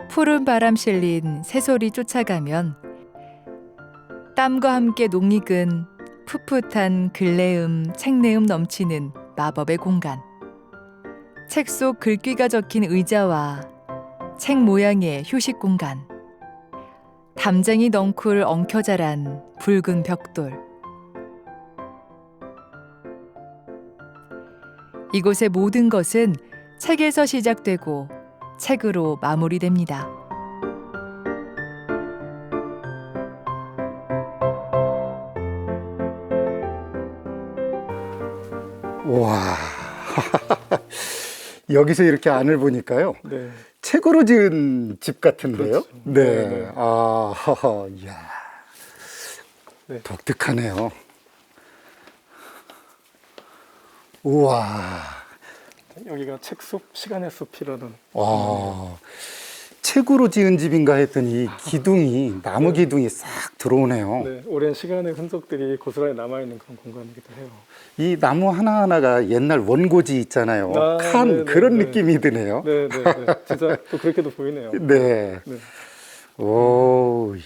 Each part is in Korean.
푸른 바람 실린 새소리 쫓아가면 땀과 함께 녹익은 풋풋한 글내음, 책내음 넘치는 마법의 공간. 책 속 글귀가 적힌 의자와 책 모양의 휴식 공간. 담쟁이 넝쿨 엉켜 자란 붉은 벽돌. 이곳의 모든 것은 책에서 시작되고 책으로 마무리됩니다. 와, 여기서 이렇게 안을 보니까요. 네. 책으로 지은 집 같은데요? 그렇죠. 네. 네. 아, 이야. 네. 독특하네요. 우와. 여기가 책 숲, 시간의 숲이라는. 와. 책으로 지은 집인가 했더니 기둥이, 나무 네. 기둥이 싹 들어오네요. 네, 오랜 시간의 흔적들이 고스란히 남아있는 그런 공간이기도 해요. 이 나무 하나하나가 옛날 원고지 있잖아요. 아, 칸, 네, 네, 그런 네. 느낌이 드네요. 네, 네, 네. 진짜 또 그렇게도 보이네요. 네. 네. 오, 이야,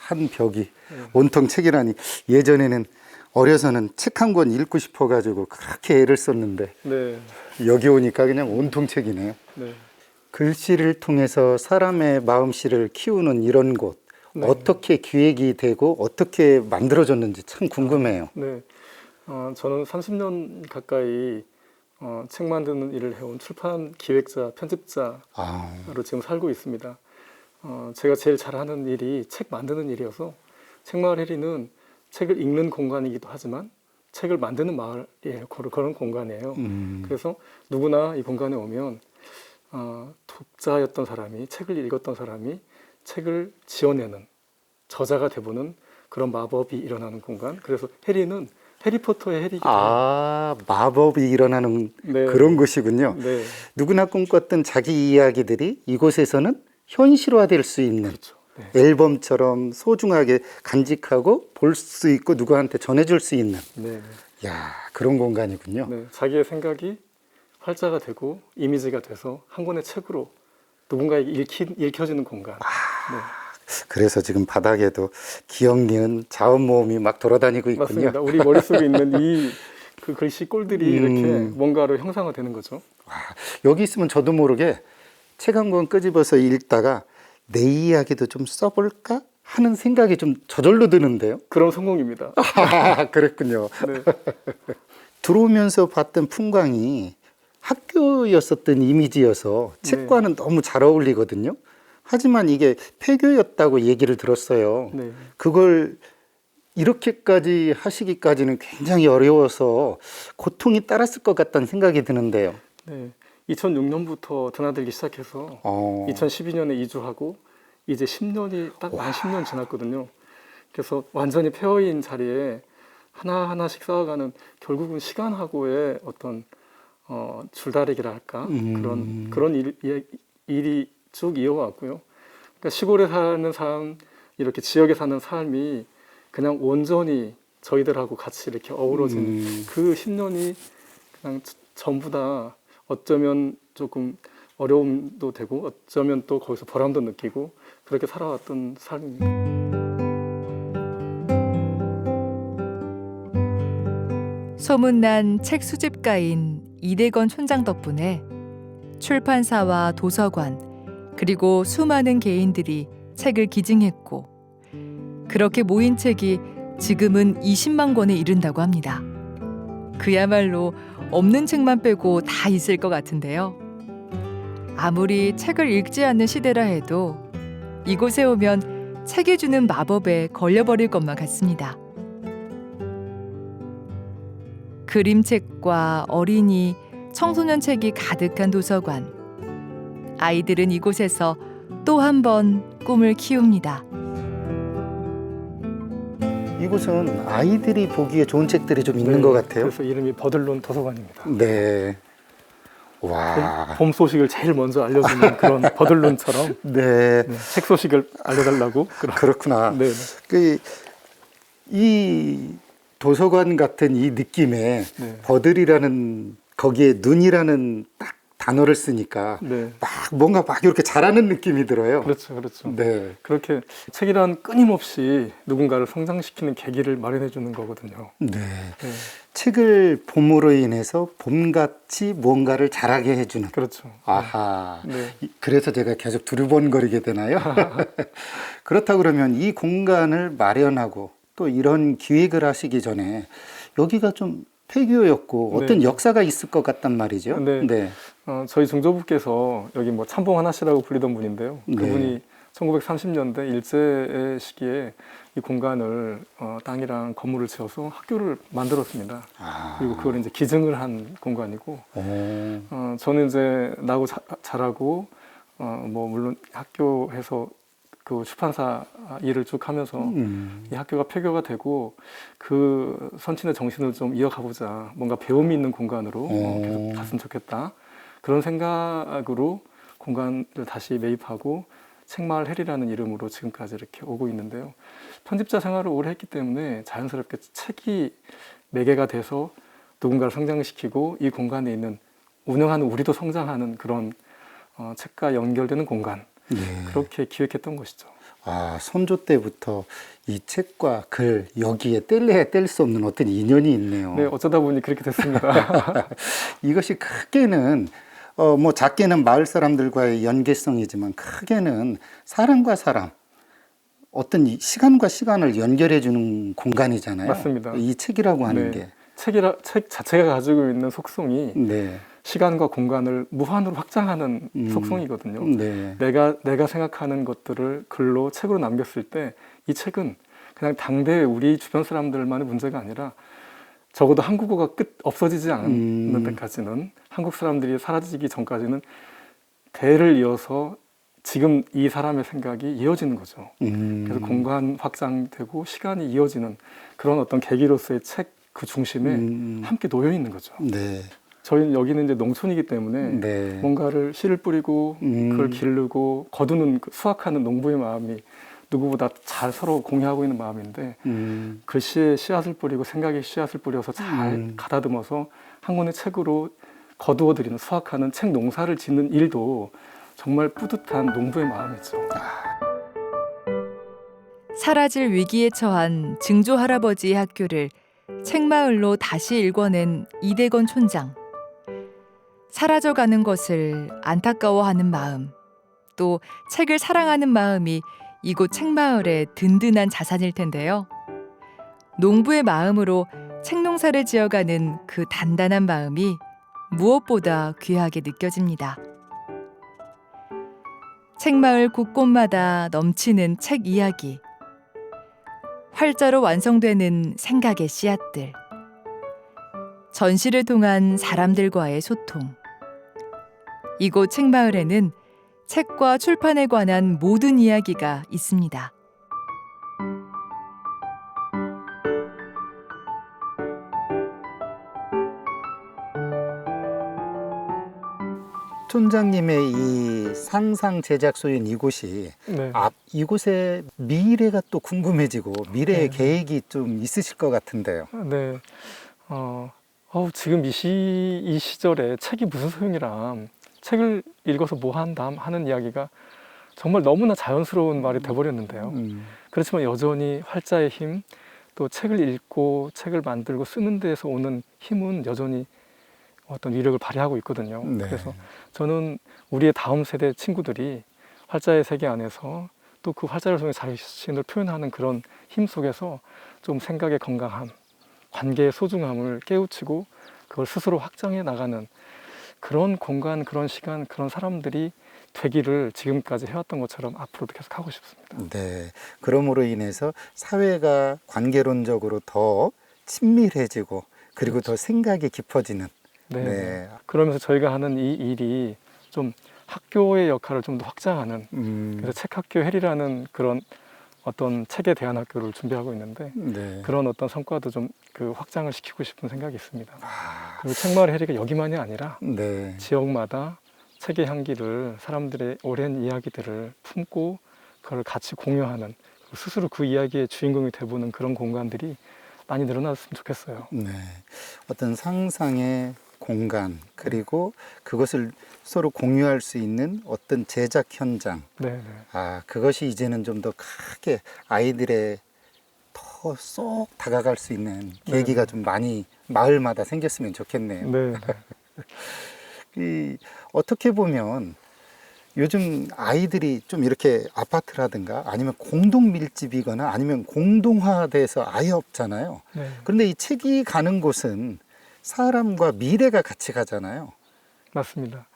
한 벽이 네. 온통 책이라니. 예전에는 어려서는 책 한 권 읽고 싶어가지고 그렇게 애를 썼는데 네, 여기 오니까 그냥 온통 책이네요. 네. 글씨를 통해서 사람의 마음씨를 키우는 이런 곳, 네. 어떻게 기획이 되고 어떻게 만들어졌는지 참 궁금해요. 네. 저는 30년 가까이 책 만드는 일을 해온 출판 기획자, 편집자로 아, 지금 살고 있습니다. 제가 제일 잘하는 일이 책 만드는 일이어서 책마을 해리는 책을 읽는 공간이기도 하지만 책을 만드는 마을이에요. 그런 공간이에요. 그래서 누구나 이 공간에 오면 독자였던 사람이, 책을 읽었던 사람이 책을 지어내는, 저자가 돼보는 그런 마법이 일어나는 공간. 그래서 해리는 해리포터의 해리기도 해요. 아, 마법이 일어나는 네. 그런 곳이군요. 네, 누구나 꿈꿨던 자기 이야기들이 이곳에서는 현실화될 수 있는 그렇죠. 네. 앨범처럼 소중하게 간직하고 볼 수 있고 누구한테 전해줄 수 있는, 네, 야, 그런 공간이군요. 네. 자기의 생각이 활자가 되고 이미지가 돼서 한 권의 책으로 누군가에게 읽혀지는 공간. 네. 그래서 지금 바닥에도 기억 니은 자음 모음이 막 돌아다니고 있군요. 맞습니다. 우리 머릿속에 있는 그 글씨 꼴들이 이렇게 음. 뭔가로 형상화되는 거죠. 여기 있으면 저도 모르게 책 한 권 끄집어서 읽다가 내 이야기도 좀 써볼까 하는 생각이 좀 저절로 드는데요. 그런 성공입니다. 그랬군요. 네. 들어오면서 봤던 풍광이 학교였었던 이미지여서 책과는 너무 잘 어울리거든요. 하지만 이게 폐교였다고 얘기를 들었어요. 네. 그걸 이렇게까지 하시기까지는 굉장히 어려워서 고통이 따랐을 것 같다는 생각이 드는데요. 네. 2006년부터 드나들기 시작해서 2012년에 이주하고 이제 10년이 딱 만 10년 지났거든요. 그래서 완전히 폐허인 자리에 하나하나씩 쌓아가는 결국은 시간하고의 어떤 줄다리기라 할까 그런 일이 쭉 이어왔고요. 그러니까 시골에 사는 삶, 이렇게 지역에 사는 삶이 그냥 온전히 저희들하고 같이 이렇게 어우러진 그 10년이 그냥 전부 다 어쩌면 조금 어려움도 되고 어쩌면 또 거기서 보람도 느끼고 그렇게 살아왔던 삶입니다. 소문난 책 수집가인 이대건 촌장 덕분에 출판사와 도서관 그리고 수많은 개인들이 책을 기증했고 그렇게 모인 책이 지금은 20만 권에 이른다고 합니다. 그야말로 없는 책만 빼고 다 있을 것 같은데요. 아무리 책을 읽지 않는 시대라 해도 이곳에 오면 책이 주는 마법에 걸려버릴 것만 같습니다. 그림책과 어린이, 청소년 책이 가득한 도서관. 아이들은 이곳에서 또 한 번 꿈을 키웁니다. 이곳은 아이들이 보기에 좋은 책들이 좀 있는 것 같아요. 그래서 이름이 버들론 도서관입니다. 네. 와. 봄 소식을 제일 먼저 알려주는 그런 버들론처럼 네. 책 소식을 알려달라고 그렇구나. 네. 이 도서관 같은 이 느낌에 네. 버들이라는 거기에 눈이라는 딱 단어를 쓰니까 네. 막 뭔가 막 이렇게 잘하는 느낌이 들어요. 그렇죠, 그렇죠. 네. 그렇게 책이란 끊임없이 누군가를 성장시키는 계기를 마련해 주는 거거든요. 네. 네. 책을 봄으로 인해서 봄같이 무언가를 잘하게 해주는. 그렇죠. 아하. 네. 그래서 제가 계속 두리번거리게 되나요? 그렇다 그러면 이 공간을 마련하고 또 이런 기획을 하시기 전에 여기가 좀 폐교였고 어떤 네. 역사가 있을 것 같단 말이죠. 네. 저희 중조부께서 여기 뭐 참봉 하나씨라고 불리던 분인데요. 네. 그분이 1930년대 일제의 시기에 이 공간을 땅이랑 건물을 지어서 학교를 만들었습니다. 아. 그리고 그걸 이제 기증을 한 공간이고, 오. 저는 이제 나고 자라고 뭐 물론 학교에서 그 출판사 일을 쭉 하면서 이 학교가 폐교가 되고 그 선친의 정신을 좀 이어가보자, 뭔가 배움이 있는 공간으로 계속 갔으면 좋겠다, 그런 생각으로 공간을 다시 매입하고 책마을 해리라는 이름으로 지금까지 이렇게 오고 있는데요. 편집자 생활을 오래 했기 때문에 자연스럽게 책이 매개가 돼서 누군가를 성장시키고 이 공간에 있는 운영하는 우리도 성장하는 그런 책과 연결되는 공간, 네. 그렇게 기획했던 것이죠. 아, 선조 때부터 이 책과 글 여기에 뗄래야 뗄 수 없는 어떤 인연이 있네요. 네, 어쩌다 보니 그렇게 됐습니다. 이것이 크게는 뭐 작게는 마을 사람들과의 연계성이지만 크게는 사람과 사람, 어떤 이 시간과 시간을 연결해 주는 공간이잖아요. 맞습니다. 이 책이라고 하는 네. 책 자체가 가지고 있는 속성이 게. 네. 시간과 공간을 무한으로 확장하는 속성이거든요. 네. 내가 생각하는 것들을 글로 책으로 남겼을 때 이 책은 그냥 당대 우리 주변 사람들만의 문제가 아니라 적어도 한국어가 없어지지 않는 데까지는, 한국 사람들이 사라지기 전까지는 대를 이어서 지금 이 사람의 생각이 이어지는 거죠. 그래서 공간 확장되고 시간이 이어지는 그런 어떤 계기로서의 책 그 중심에 함께 놓여 있는 거죠. 네. 저희는 여기는 이제 농촌이기 때문에 네. 뭔가를 씨를 뿌리고 그걸 기르고 거두는 수확하는 농부의 마음이 누구보다 잘 서로 공유하고 있는 마음인데, 글씨에 씨앗을 뿌리고 생각에 씨앗을 뿌려서 잘 가다듬어서 한 권의 책으로 거두어들이는, 수확하는 책 농사를 짓는 일도 정말 뿌듯한 농부의 마음이죠. 사라질 위기에 처한 증조 할아버지의 학교를 책마을로 다시 일궈낸 이대건 촌장. 사라져가는 것을 안타까워하는 마음, 또 책을 사랑하는 마음이 이곳 책마을의 든든한 자산일 텐데요. 농부의 마음으로 책농사를 지어가는 그 단단한 마음이 무엇보다 귀하게 느껴집니다. 책마을 곳곳마다 넘치는 책 이야기, 활자로 완성되는 생각의 씨앗들, 전시를 통한 사람들과의 소통. 이곳 책마을에는 책과 출판에 관한 모든 이야기가 있습니다. 촌장님의 이 상상 제작소인 이곳이 네. 이곳의 미래가 또 궁금해지고 미래의 네. 계획이 좀 있으실 것 같은데요. 네. 지금 이 시절에 책이 무슨 소용이람, 책을 읽어서 뭐 한담 하는 이야기가 정말 너무나 자연스러운 말이 돼버렸는데요. 그렇지만 여전히 활자의 힘, 또 책을 읽고 책을 만들고 쓰는 데에서 오는 힘은 여전히 어떤 위력을 발휘하고 있거든요. 네. 그래서 저는 우리의 다음 세대 친구들이 활자의 세계 안에서 또 그 활자를 통해 자신을 표현하는 그런 힘 속에서 좀 생각의 건강함, 관계의 소중함을 깨우치고 그걸 스스로 확장해 나가는 그런 공간, 그런 시간, 그런 사람들이 되기를 지금까지 해왔던 것처럼 앞으로도 계속 하고 싶습니다. 네. 그러므로 인해서 사회가 관계론적으로 더 친밀해지고 그리고 그렇죠. 더 생각이 깊어지는. 네. 네. 그러면서 저희가 하는 이 일이 좀 학교의 역할을 좀 더 확장하는, 그래서 책학교 헬이라는 그런 어떤 책에 대한 학교를 준비하고 있는데, 네. 그런 어떤 성과도 좀 그 확장을 시키고 싶은 생각이 있습니다. 그리고 책마을 헬이가 여기만이 아니라 네. 지역마다 책의 향기를, 사람들의 오랜 이야기들을 품고 그걸 같이 공유하는, 스스로 그 이야기의 주인공이 돼보는 그런 공간들이 많이 늘어났으면 좋겠어요. 네. 어떤 상상의 공간, 그리고 그것을 서로 공유할 수 있는 어떤 제작 현장. 네, 네. 그것이 이제는 좀 더 크게 아이들의 더 쏙 다가갈 수 있는 계기가 좀 많이 마을마다 생겼으면 좋겠네요. 네, 네. 어떻게 보면 요즘 아이들이 좀 이렇게 아파트라든가 아니면 공동 밀집이거나 아니면 공동화돼서 아예 없잖아요. 네. 그런데 이 책이 가는 곳은 사람과 미래가 같이 가잖아요. 맞습니다.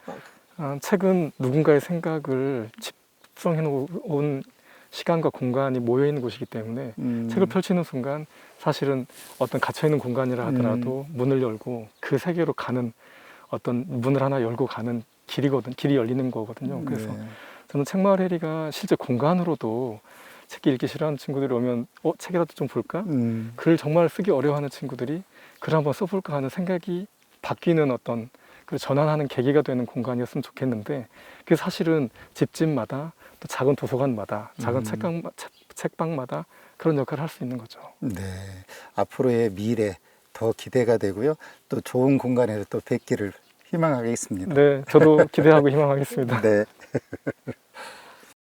책은 누군가의 생각을 집중해 놓은 시간과 공간이 모여 있는 곳이기 때문에 책을 펼치는 순간 사실은 어떤 갇혀 있는 공간이라 하더라도 문을 열고 그 세계로 가는 어떤 문을 하나 열고 가는 길이 열리는 거거든요. 그래서 저는 책마을 해리가 실제 공간으로도 책 읽기 싫어하는 친구들이 오면 책이라도 좀 볼까? 글을 정말 쓰기 어려워하는 친구들이 글을 한번 써볼까 하는 생각이 바뀌는 어떤 그 전환하는 계기가 되는 공간이었으면 좋겠는데 그게 사실은 집집마다 또 작은 도서관마다 작은 책방마다 그런 역할을 할 수 있는 거죠. 네, 앞으로의 미래 더 기대가 되고요. 또 좋은 공간에서 또 뵙기를 희망하겠습니다. 네, 저도 기대하고 희망하겠습니다. 네.